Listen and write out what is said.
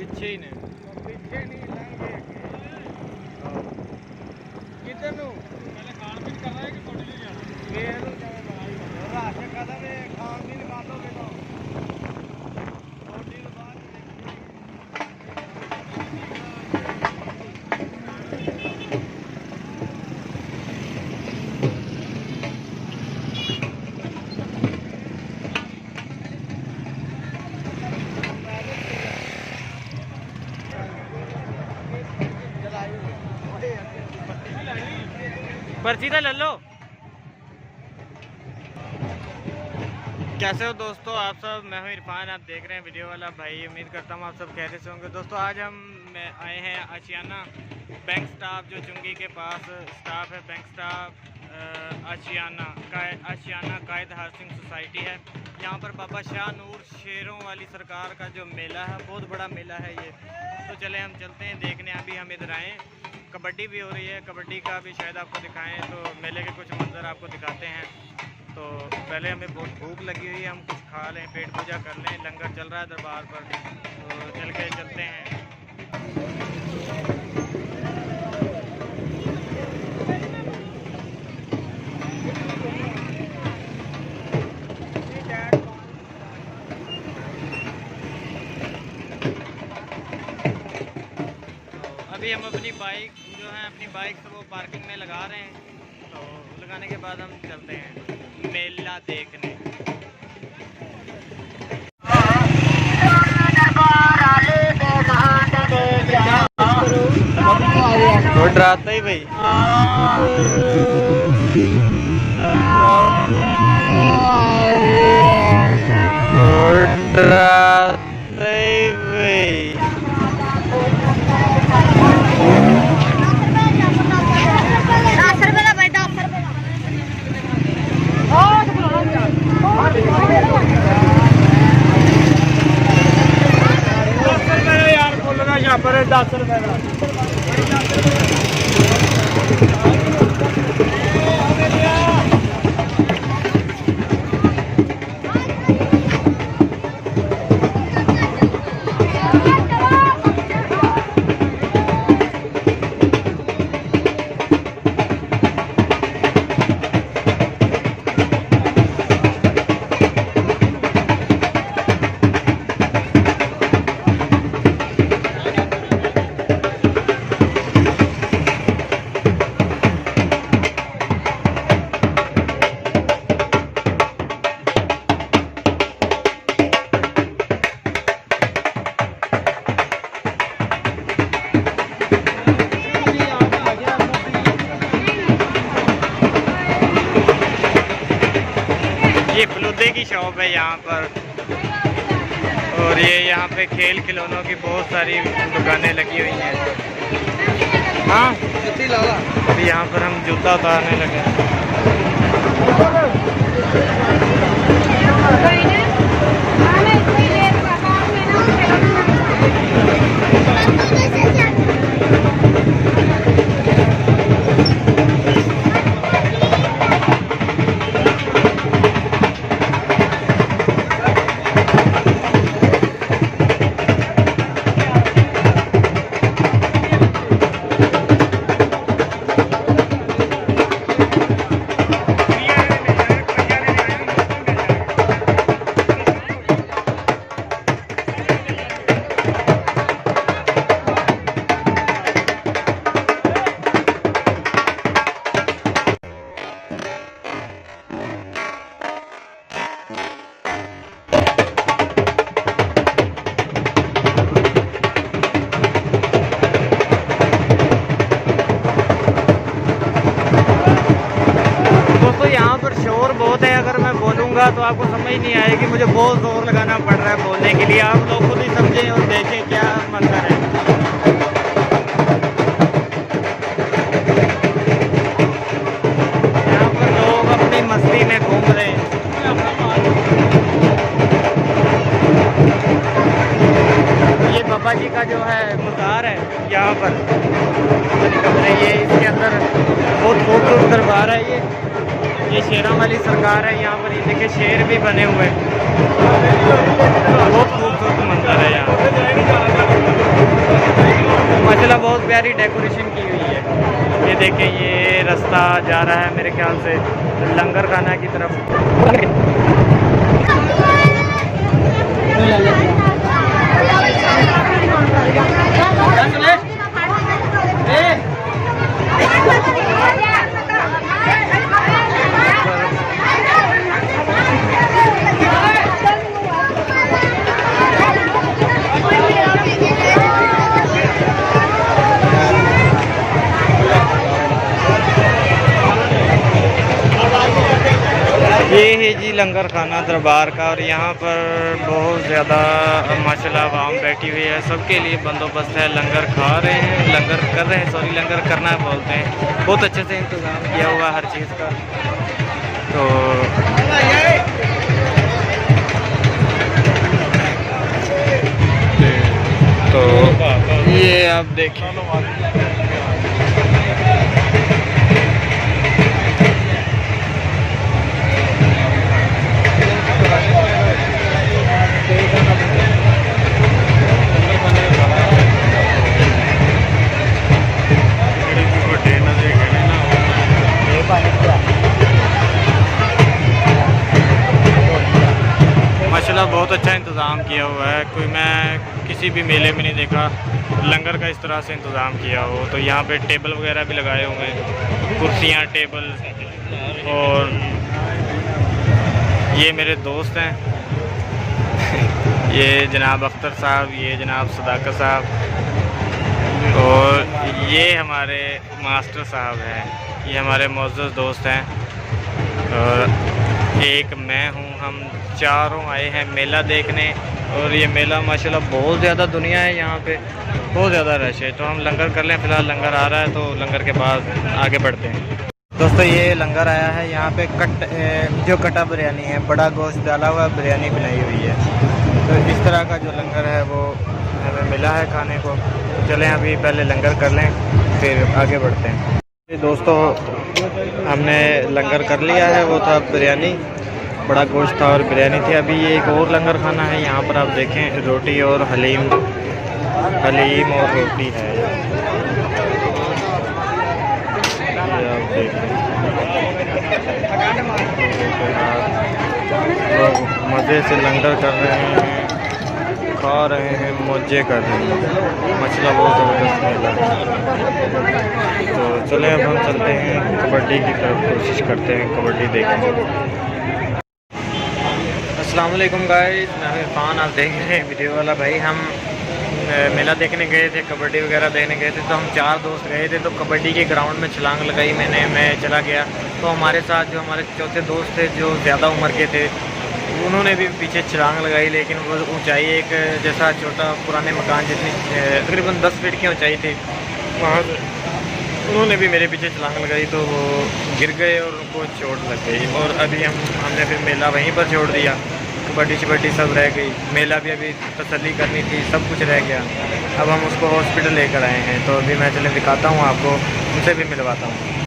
पिछे ही ने पिछे नहीं लेंगे किधर नु पहले खान पीन कर रहा है कि कोटी ले जाना मेरे रात कदम है खान पीन खा लो बेटा कोटी के बाद पर्ची तो ले लो। कैसे हो दोस्तों आप सब, मैं हूं इरफान, आप देख रहे हैं वीडियो वाला भाई। उम्मीद करता हूं आप सब खैरियत से होंगे। दोस्तों आज हम आए हैं आशियाना बैंक स्टाफ, जो चुंगी के पास स्टाफ है, बैंक स्टाफ आशियाना कायद हाउसिंग सोसाइटी है। यहाँ पर बाबा शाह नूर शेरों वाली सरकार का जो मेला है, बहुत बड़ा मेला है ये। तो चले हम चलते हैं देखने। अभी हम इधर आए, कबड्डी भी हो रही है, कबड्डी का भी शायद आपको दिखाएं, तो मेले के कुछ मंजर आपको दिखाते हैं। तो पहले हमें बहुत भूख लगी हुई है, हम कुछ खा लें, पेट पूजा कर लें, लंगर चल रहा है दरबार पर, तो चलते हैं। अभी हम अपनी बाइक जो है, अपनी बाइक से वो पार्किंग में लगा रहे हैं, तो लगाने के बाद हम चलते हैं मेला देखने। तो डराता ही भाई, डराता ही भाई। यार बोलना यहाँ पर 10 रुपए का। ये फलूदे की शॉप है यहाँ पर, और ये यहाँ पे खेल खिलौनों की बहुत सारी दुकानें लगी हुई हैं। हाँ अभी यहाँ पर हम जूता उतारने लगे। तो आपको समझ नहीं आएगी, मुझे बहुत जोर लगाना पड़ रहा है बोलने के लिए। आप लोग खुद ही समझें और देखें क्या मंजर है। यहाँ पर लोग अपनी मस्ती में घूम रहे हैं। ये बाबा जी का जो है मज़ार है यहाँ पर, ये इसके अंदर बहुत खूबसूरत दरबार है। ये शेरों वाली सरकार है यहाँ पर। ये देखिए शेर भी बने हुए हैं, बहुत खूबसूरत मंजर है यहाँ। माशाल्लाह बहुत प्यारी डेकोरेशन की हुई है। ये देखें, ये रास्ता जा रहा है मेरे ख्याल से लंगर खाना की तरफ। ये है जी लंगर खाना दरबार का, और यहाँ पर बहुत ज़्यादा माशाल्लाह आवाम बैठी हुई है। सबके लिए बंदोबस्त है, लंगर खा रहे हैं, लंगर कर रहे हैं, सॉरी लंगर करना बोलते हैं। बहुत अच्छे से इंतज़ाम किया हुआ हर चीज़ का। तो ये आप देखें, माशाल्लाह बहुत अच्छा इंतज़ाम किया हुआ है। कोई मैं किसी भी मेले में नहीं देखा लंगर का इस तरह से इंतज़ाम किया हो। तो यहाँ पे टेबल वगैरह भी लगाए हुए हैं, कुर्सियाँ, टेबल। और ये मेरे दोस्त हैं ये जनाब अख्तर साहब, ये जनाब सदाकत साहब, और ये हमारे मास्टर साहब हैं। ये हमारे मोअज़्ज़ज़ दोस्त हैं, और एक मैं हूँ। हम चारों आए हैं मेला देखने, और ये मेला माशाल्लाह बहुत ज़्यादा दुनिया है यहाँ पे, बहुत ज़्यादा रश है। तो हम लंगर कर लें, फ़िलहाल लंगर आ रहा है तो लंगर के बाद आगे बढ़ते हैं। दोस्तों ये लंगर आया है, यहाँ पे जो कटा बिरयानी है, बड़ा गोश्त डाला हुआ बिरयानी बनाई हुई है। तो इस तरह का जो लंगर है वो हमें मिला है खाने को। चलें अभी पहले लंगर कर लें, फिर आगे बढ़ते हैं। दोस्तों हमने लंगर कर लिया है, वो था बिरयानी, बड़ा गोश्त था और बिरयानी थी। अभी ये एक और लंगर खाना है, यहाँ पर आप देखें रोटी और हलीम और रोटी है। ये आप देखें, लोग मज़े से लंगर कर रहे हैं, खा रहे हैं, मौजे कर रहे हैं। मसला बहुत ज़बरदस्त मिला। तो चलें अब हम चलते हैं कबड्डी की तरफ, कोशिश करते हैं कबड्डी देखने। अस्सलाम वालेकुम गाइस, मैं हूं इरफान, आप देख रहे हैं वीडियो वाला भाई। हम मेला देखने गए थे, कबड्डी वगैरह देखने गए थे। तो हम 4 दोस्त गए थे, तो कबड्डी के ग्राउंड में छलांग लगाई मैं चला गया। तो हमारे साथ जो हमारे चौथे दोस्त थे जो ज़्यादा उम्र के थे, उन्होंने भी पीछे छलांग लगाई, लेकिन वो ऊंचाई एक जैसा छोटा पुराने मकान जितनी तकरीबन 10 फीट की ऊंचाई थी, वहाँ से उन्होंने भी मेरे पीछे छलांग लगाई। तो वो गिर गए और उनको चोट लग गई। और अभी हमने फिर मेला वहीं पर छोड़ दिया, कबड्डी शबड्डी सब रह गई, मेला भी अभी तसल्ली करनी थी, सब कुछ रह गया। अब हम उसको हॉस्पिटल लेकर आए हैं, तो अभी मैं चले दिखाता हूँ आपको, उनसे भी मिलवाता हूँ।